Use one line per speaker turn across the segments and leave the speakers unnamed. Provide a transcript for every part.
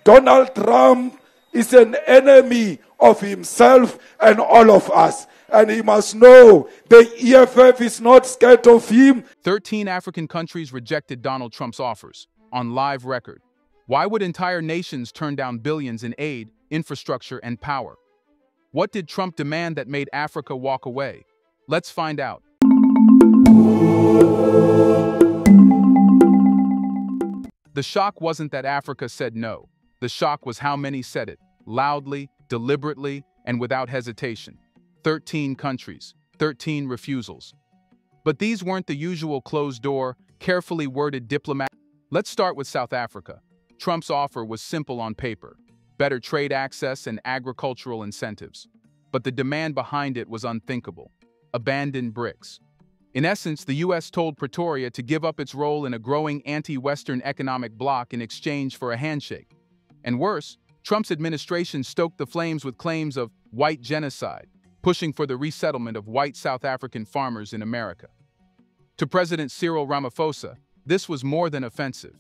Donald Trump is an enemy of himself and all of us. And he must know the EFF is not scared of him.
13 African countries rejected Donald Trump's offers, on live record. Why would entire nations turn down billions in aid, infrastructure, and power? What did Trump demand that made Africa walk away? Let's find out. The shock wasn't that Africa said no. The shock was how many said it, loudly, deliberately, and without hesitation. 13 countries, 13 refusals. But these weren't the usual closed-door, carefully worded diplomat. Let's start with South Africa. Trump's offer was simple on paper: better trade access and agricultural incentives. But the demand behind it was unthinkable: abandon BRICS. In essence, the U.S. told Pretoria to give up its role in a growing anti-Western economic bloc in exchange for a handshake. And worse, Trump's administration stoked the flames with claims of white genocide, pushing for the resettlement of white South African farmers in America. To President Cyril Ramaphosa, this was more than offensive.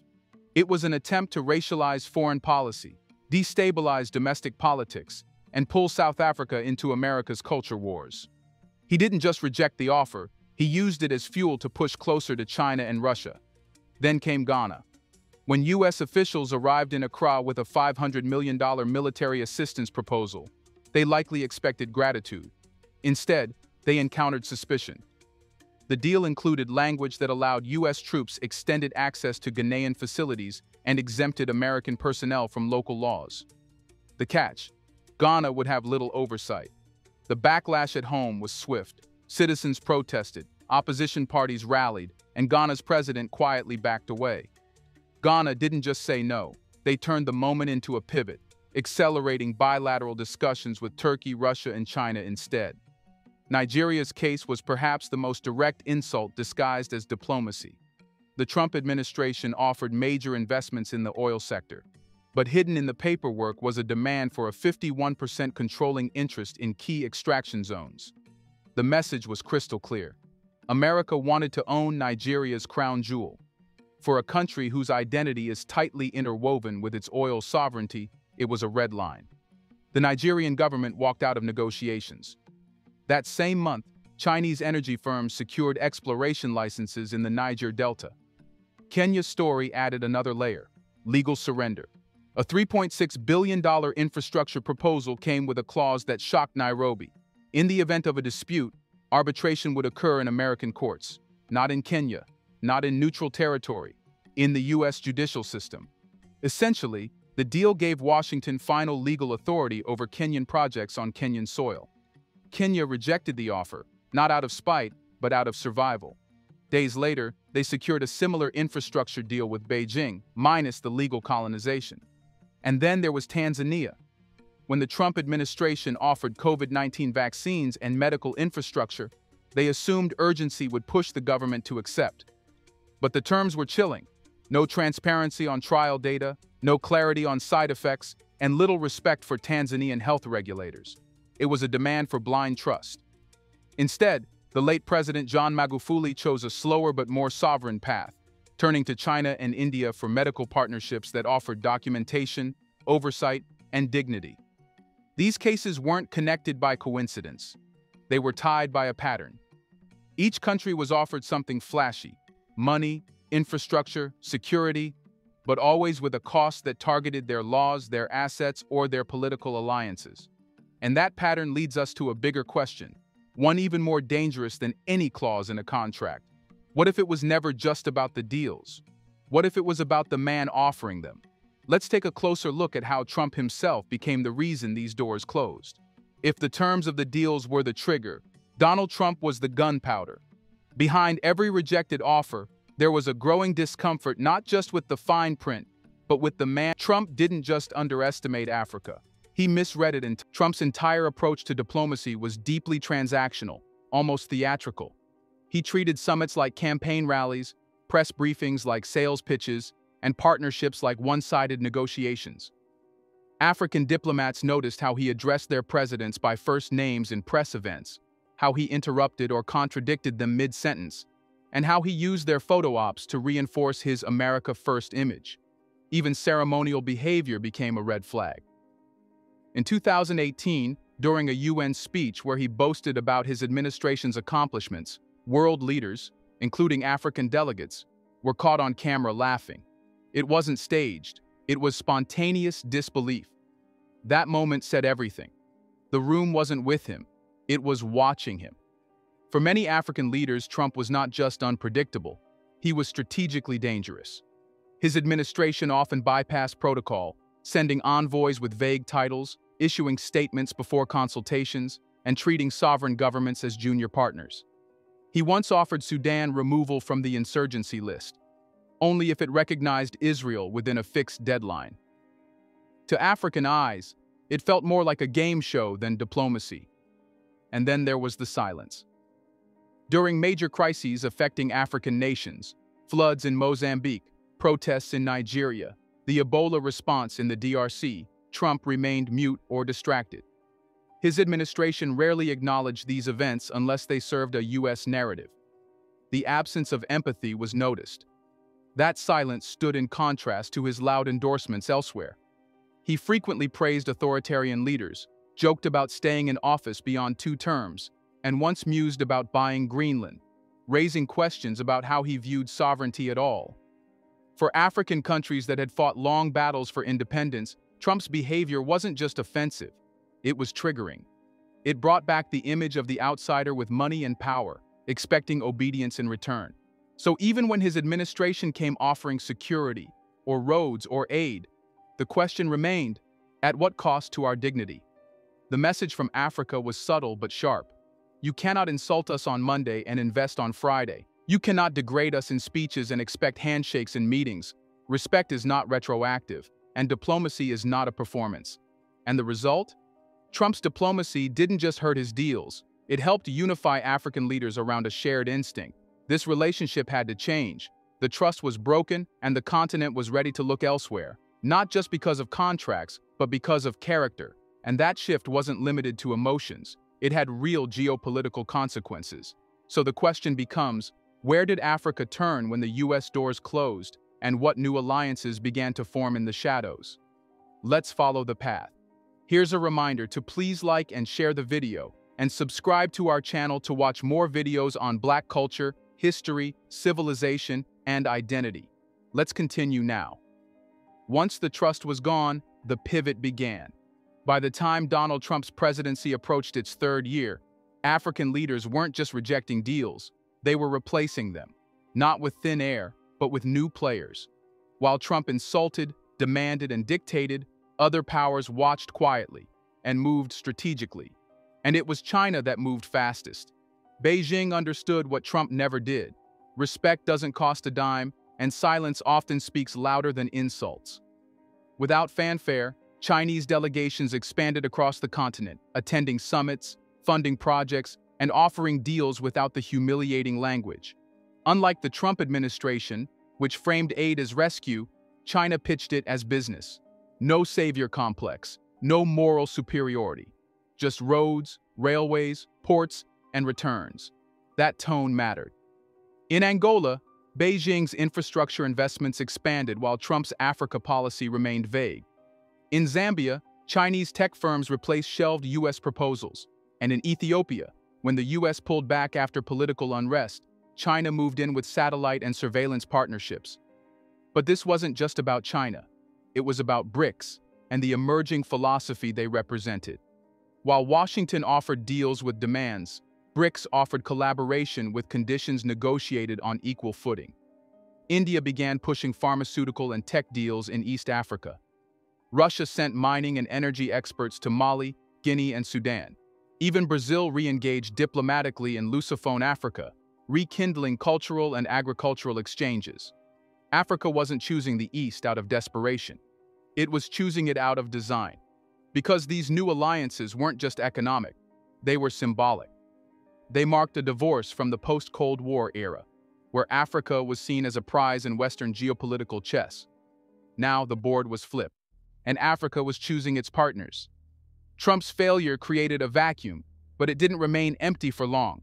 It was an attempt to racialize foreign policy, destabilize domestic politics, and pull South Africa into America's culture wars. He didn't just reject the offer, he used it as fuel to push closer to China and Russia. Then came Ghana. When U.S. officials arrived in Accra with a $500 million military assistance proposal, they likely expected gratitude. Instead, they encountered suspicion. The deal included language that allowed U.S. troops extended access to Ghanaian facilities and exempted American personnel from local laws. The catch: Ghana would have little oversight. The backlash at home was swift. Citizens protested, opposition parties rallied, and Ghana's president quietly backed away. Ghana didn't just say no, they turned the moment into a pivot, accelerating bilateral discussions with Turkey, Russia, and China instead. Nigeria's case was perhaps the most direct insult disguised as diplomacy. The Trump administration offered major investments in the oil sector, but hidden in the paperwork was a demand for a 51% controlling interest in key extraction zones. The message was crystal clear. America wanted to own Nigeria's crown jewel. For a country whose identity is tightly interwoven with its oil sovereignty, it was a red line. The Nigerian government walked out of negotiations. That same month, Chinese energy firms secured exploration licenses in the Niger Delta. Kenya's story added another layer: legal surrender. A $3.6 billion infrastructure proposal came with a clause that shocked Nairobi. In the event of a dispute, arbitration would occur in American courts, not in Kenya, not in neutral territory, in the U.S. judicial system. Essentially, the deal gave Washington final legal authority over Kenyan projects on Kenyan soil. Kenya rejected the offer, not out of spite, but out of survival. Days later, they secured a similar infrastructure deal with Beijing, minus the legal colonization. And then there was Tanzania. When the Trump administration offered COVID-19 vaccines and medical infrastructure, they assumed urgency would push the government to accept. But the terms were chilling: no transparency on trial data, no clarity on side effects, and little respect for Tanzanian health regulators. It was a demand for blind trust. Instead, the late President John Magufuli chose a slower but more sovereign path, turning to China and India for medical partnerships that offered documentation, oversight, and dignity. These cases weren't connected by coincidence. They were tied by a pattern. Each country was offered something flashy: money, infrastructure, security, but always with a cost that targeted their laws, their assets, or their political alliances. And that pattern leads us to a bigger question, one even more dangerous than any clause in a contract. What if it was never just about the deals? What if it was about the man offering them? Let's take a closer look at how Trump himself became the reason these doors closed. If the terms of the deals were the trigger, Donald Trump was the gunpowder. Behind every rejected offer, there was a growing discomfort not just with the fine print, but with the man. Trump didn't just underestimate Africa. He misread it, and Trump's entire approach to diplomacy was deeply transactional, almost theatrical. He treated summits like campaign rallies, press briefings like sales pitches, and partnerships like one-sided negotiations. African diplomats noticed how he addressed their presidents by first names in press events, how he interrupted or contradicted them mid-sentence, and how he used their photo ops to reinforce his America First image. Even ceremonial behavior became a red flag. In 2018, during a UN speech where he boasted about his administration's accomplishments, world leaders, including African delegates, were caught on camera laughing. It wasn't staged, it was spontaneous disbelief. That moment said everything. The room wasn't with him, it was watching him. For many African leaders, Trump was not just unpredictable, he was strategically dangerous. His administration often bypassed protocol, sending envoys with vague titles, issuing statements before consultations, and treating sovereign governments as junior partners. He once offered Sudan removal from the insurgency list, only if it recognized Israel within a fixed deadline. To African eyes, it felt more like a game show than diplomacy. And then there was the silence. During major crises affecting African nations, floods in Mozambique, protests in Nigeria, the Ebola response in the DRC, Trump remained mute or distracted. His administration rarely acknowledged these events unless they served a U.S. narrative. The absence of empathy was noticed. That silence stood in contrast to his loud endorsements elsewhere. He frequently praised authoritarian leaders, joked about staying in office beyond 2 terms, and once mused about buying Greenland, raising questions about how he viewed sovereignty at all. For African countries that had fought long battles for independence, Trump's behavior wasn't just offensive, it was triggering. It brought back the image of the outsider with money and power, expecting obedience in return. So even when his administration came offering security, or roads, or aid, the question remained, at what cost to our dignity? The message from Africa was subtle but sharp. You cannot insult us on Monday and invest on Friday. You cannot degrade us in speeches and expect handshakes in meetings. Respect is not retroactive, and diplomacy is not a performance. And the result? Trump's diplomacy didn't just hurt his deals, it helped unify African leaders around a shared instinct. This relationship had to change. The trust was broken, and the continent was ready to look elsewhere, not just because of contracts, but because of character. And that shift wasn't limited to emotions. It had real geopolitical consequences. So the question becomes, where did Africa turn when the U.S. doors closed, and what new alliances began to form in the shadows? Let's follow the path. Here's a reminder to please like and share the video, and subscribe to our channel to watch more videos on Black culture, history, civilization, and identity. Let's continue now. Once the trust was gone, the pivot began. By the time Donald Trump's presidency approached its 3rd year, African leaders weren't just rejecting deals, they were replacing them, not with thin air, but with new players. While Trump insulted, demanded, and dictated, other powers watched quietly and moved strategically. And it was China that moved fastest. Beijing understood what Trump never did. Respect doesn't cost a dime, and silence often speaks louder than insults. Without fanfare, Chinese delegations expanded across the continent, attending summits, funding projects, and offering deals without the humiliating language. Unlike the Trump administration, which framed aid as rescue, China pitched it as business. No savior complex, no moral superiority. Just roads, railways, ports, and returns. That tone mattered. In Angola, Beijing's infrastructure investments expanded while Trump's Africa policy remained vague. In Zambia, Chinese tech firms replaced shelved U.S. proposals. And in Ethiopia, when the U.S. pulled back after political unrest, China moved in with satellite and surveillance partnerships. But this wasn't just about China. It was about BRICS and the emerging philosophy they represented. While Washington offered deals with demands, BRICS offered collaboration with conditions negotiated on equal footing. India began pushing pharmaceutical and tech deals in East Africa. Russia sent mining and energy experts to Mali, Guinea, and Sudan. Even Brazil re-engaged diplomatically in Lusophone Africa, rekindling cultural and agricultural exchanges. Africa wasn't choosing the East out of desperation. It was choosing it out of design. Because these new alliances weren't just economic, they were symbolic. They marked a divorce from the post-Cold War era, where Africa was seen as a prize in Western geopolitical chess. Now the board was flipped, and Africa was choosing its partners. Trump's failure created a vacuum, but it didn't remain empty for long.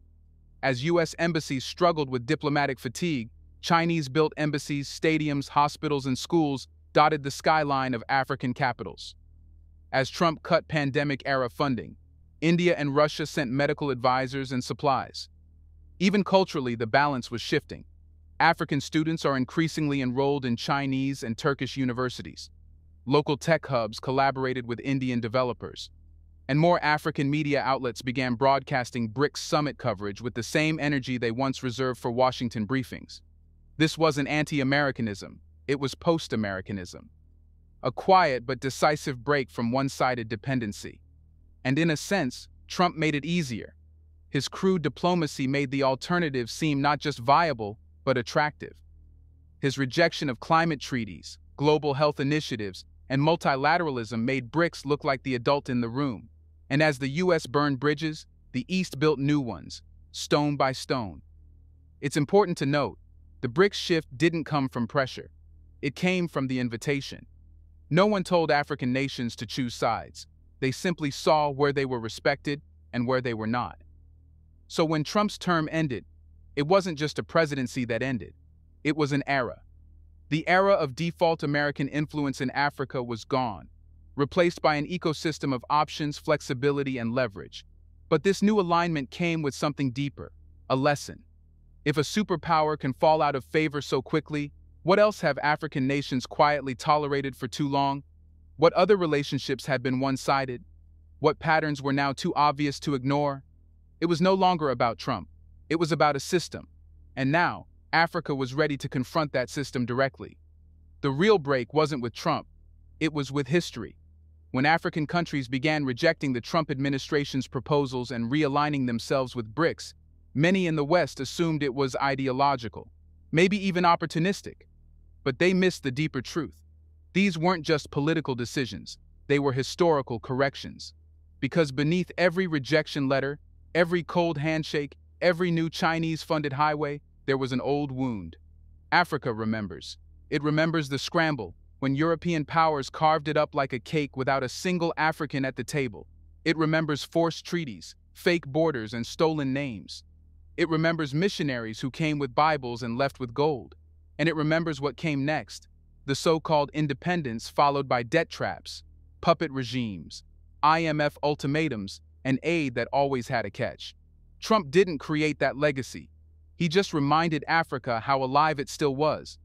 As U.S. embassies struggled with diplomatic fatigue, Chinese-built embassies, stadiums, hospitals, and schools dotted the skyline of African capitals. As Trump cut pandemic-era funding, India and Russia sent medical advisors and supplies. Even culturally, the balance was shifting. African students are increasingly enrolled in Chinese and Turkish universities. Local tech hubs collaborated with Indian developers. And more African media outlets began broadcasting BRICS summit coverage with the same energy they once reserved for Washington briefings. This wasn't anti-Americanism, it was post-Americanism. A quiet but decisive break from one-sided dependency. And in a sense, Trump made it easier. His crude diplomacy made the alternative seem not just viable, but attractive. His rejection of climate treaties, global health initiatives, and multilateralism made BRICS look like the adult in the room. And as the US burned bridges, the East built new ones, stone by stone. It's important to note, the BRICS shift didn't come from pressure. It came from the invitation. No one told African nations to choose sides. They simply saw where they were respected and where they were not. So when Trump's term ended, it wasn't just a presidency that ended. It was an era. The era of default American influence in Africa was gone, replaced by an ecosystem of options, flexibility, and leverage. But this new alignment came with something deeper, a lesson. If a superpower can fall out of favor so quickly, what else have African nations quietly tolerated for too long? What other relationships had been one-sided? What patterns were now too obvious to ignore? It was no longer about Trump. It was about a system. And now, Africa was ready to confront that system directly. The real break wasn't with Trump. It was with history. When African countries began rejecting the Trump administration's proposals and realigning themselves with BRICS, many in the West assumed it was ideological, maybe even opportunistic. But they missed the deeper truth. These weren't just political decisions, they were historical corrections. Because beneath every rejection letter, every cold handshake, every new Chinese-funded highway, there was an old wound. Africa remembers. It remembers the scramble, when European powers carved it up like a cake without a single African at the table. It remembers forced treaties, fake borders, and stolen names. It remembers missionaries who came with Bibles and left with gold. And it remembers what came next, the so-called independence followed by debt traps, puppet regimes, IMF ultimatums, and aid that always had a catch. Trump didn't create that legacy. He just reminded Africa how alive it still was.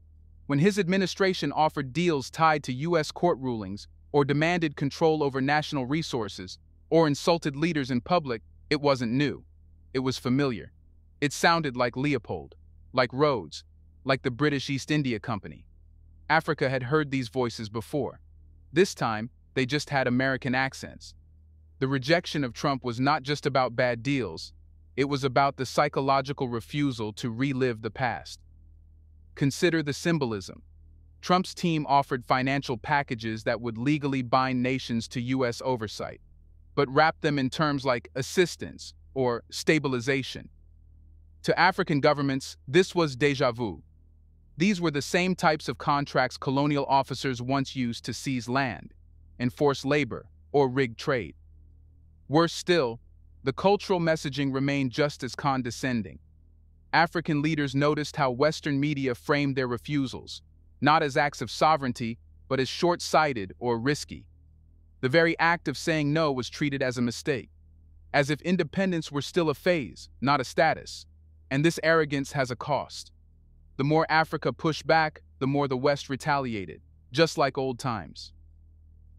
When his administration offered deals tied to US court rulings, or demanded control over national resources, or insulted leaders in public, it wasn't new. It was familiar. It sounded like Leopold, like Rhodes, like the British East India Company. Africa had heard these voices before. This time, they just had American accents. The rejection of Trump was not just about bad deals, it was about the psychological refusal to relive the past. Consider the symbolism. Trump's team offered financial packages that would legally bind nations to US oversight, but wrapped them in terms like assistance or stabilization. To African governments, this was déjà vu. These were the same types of contracts colonial officers once used to seize land, enforce labor, or rig trade. Worse still, the cultural messaging remained just as condescending. African leaders noticed how Western media framed their refusals, not as acts of sovereignty, but as short-sighted or risky. The very act of saying no was treated as a mistake, as if independence were still a phase, not a status. And this arrogance has a cost. The more Africa pushed back, the more the West retaliated, just like old times.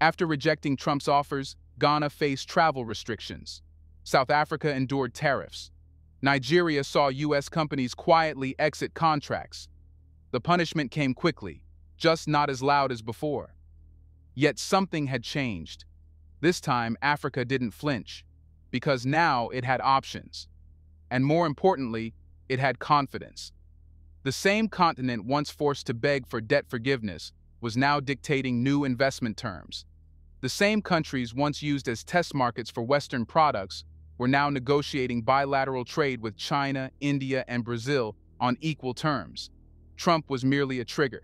After rejecting Trump's offers, Ghana faced travel restrictions. South Africa endured tariffs. Nigeria saw US companies quietly exit contracts. The punishment came quickly, just not as loud as before. Yet something had changed. This time, Africa didn't flinch, because now it had options. And more importantly, it had confidence. The same continent once forced to beg for debt forgiveness was now dictating new investment terms. The same countries once used as test markets for Western products were now negotiating bilateral trade with China, India, and Brazil on equal terms. Trump was merely a trigger.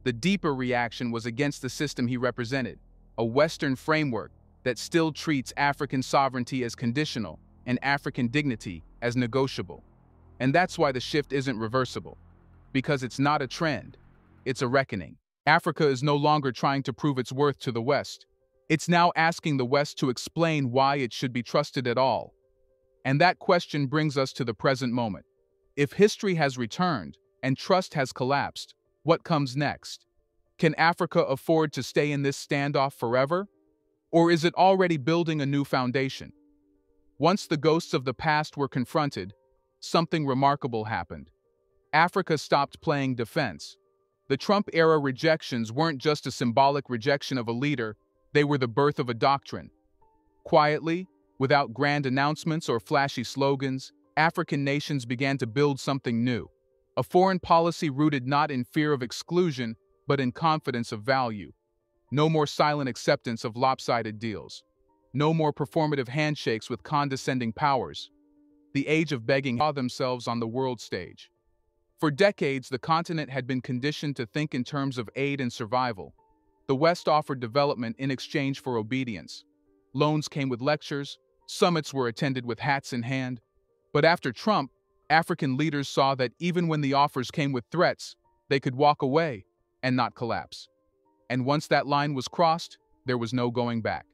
The deeper reaction was against the system he represented, a Western framework that still treats African sovereignty as conditional and African dignity as negotiable. And that's why the shift isn't reversible. Because it's not a trend, it's a reckoning. Africa is no longer trying to prove its worth to the West. It's now asking the West to explain why it should be trusted at all. And that question brings us to the present moment. If history has returned and trust has collapsed, what comes next? Can Africa afford to stay in this standoff forever? Or is it already building a new foundation? Once the ghosts of the past were confronted, something remarkable happened. Africa stopped playing defense. The Trump-era rejections weren't just a symbolic rejection of a leader, they were the birth of a doctrine. Quietly, without grand announcements or flashy slogans, African nations began to build something new. A foreign policy rooted not in fear of exclusion, but in confidence of value. No more silent acceptance of lopsided deals. No more performative handshakes with condescending powers. The age of begging saw themselves on the world stage. For decades, the continent had been conditioned to think in terms of aid and survival. The West offered development in exchange for obedience. Loans came with lectures, summits were attended with hats in hand. But after Trump, African leaders saw that even when the offers came with threats, they could walk away and not collapse. And once that line was crossed, there was no going back.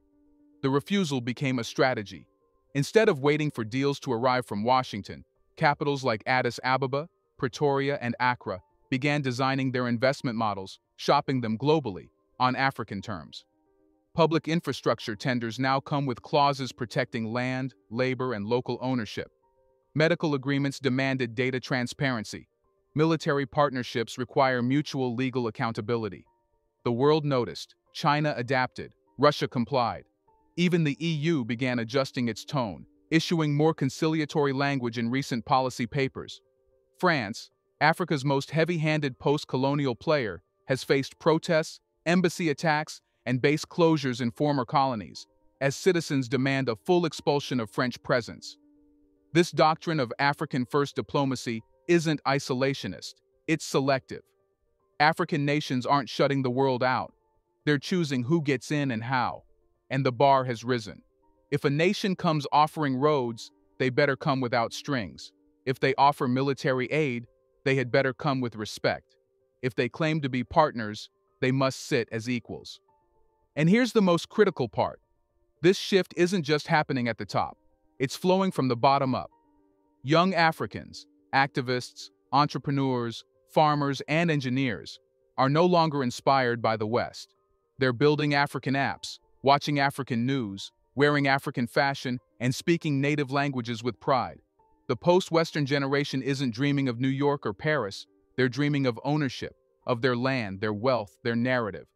The refusal became a strategy. Instead of waiting for deals to arrive from Washington, capitals like Addis Ababa, Pretoria, and Accra began designing their investment models, shopping them globally, on African terms. Public infrastructure tenders now come with clauses protecting land, labor, and local ownership. Medical agreements demanded data transparency. Military partnerships require mutual legal accountability. The world noticed, China adapted, Russia complied. Even the EU began adjusting its tone, issuing more conciliatory language in recent policy papers. France, Africa's most heavy-handed post-colonial player, has faced protests, embassy attacks, and base closures in former colonies, as citizens demand a full expulsion of French presence. This doctrine of African-first diplomacy isn't isolationist, it's selective. African nations aren't shutting the world out. They're choosing who gets in and how. And the bar has risen. If a nation comes offering roads, they better come without strings. If they offer military aid, they had better come with respect. If they claim to be partners, they must sit as equals. And here's the most critical part. This shift isn't just happening at the top. It's flowing from the bottom up. Young Africans, activists, entrepreneurs, farmers, and engineers are no longer inspired by the West. They're building African apps, watching African news, wearing African fashion, and speaking native languages with pride. The post-Western generation isn't dreaming of New York or Paris. They're dreaming of ownership, of their land, their wealth, their narrative.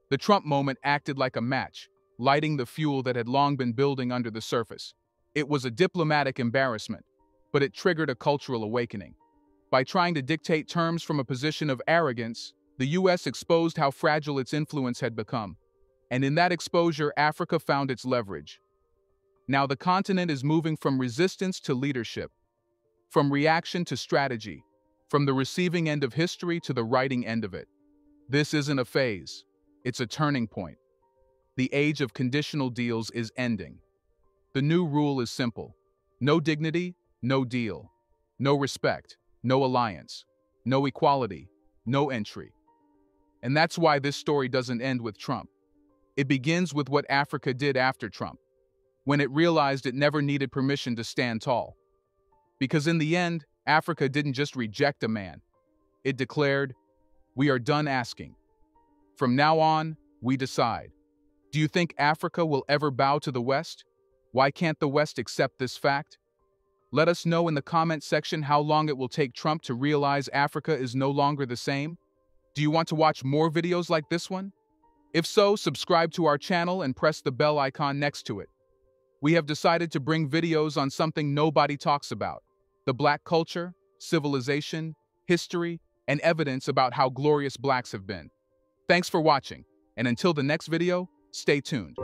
The Trump moment acted like a match, lighting the fuel that had long been building under the surface. It was a diplomatic embarrassment, but it triggered a cultural awakening. By trying to dictate terms from a position of arrogance, the U.S. exposed how fragile its influence had become. And in that exposure, Africa found its leverage. Now the continent is moving from resistance to leadership, from reaction to strategy, from the receiving end of history to the writing end of it. This isn't a phase, it's a turning point. The age of conditional deals is ending. The new rule is simple. No dignity, no deal. No respect, no alliance. No equality, no entry. And that's why this story doesn't end with Trump. It begins with what Africa did after Trump, when it realized it never needed permission to stand tall. Because in the end, Africa didn't just reject a man. It declared, "We are done asking. From now on, we decide." Do you think Africa will ever bow to the West? Why can't the West accept this fact? Let us know in the comment section how long it will take Trump to realize Africa is no longer the same. Do you want to watch more videos like this one? If so, subscribe to our channel and press the bell icon next to it. We have decided to bring videos on something nobody talks about: the Black culture, civilization, history, and evidence about how glorious Blacks have been. Thanks for watching, and until the next video, stay tuned.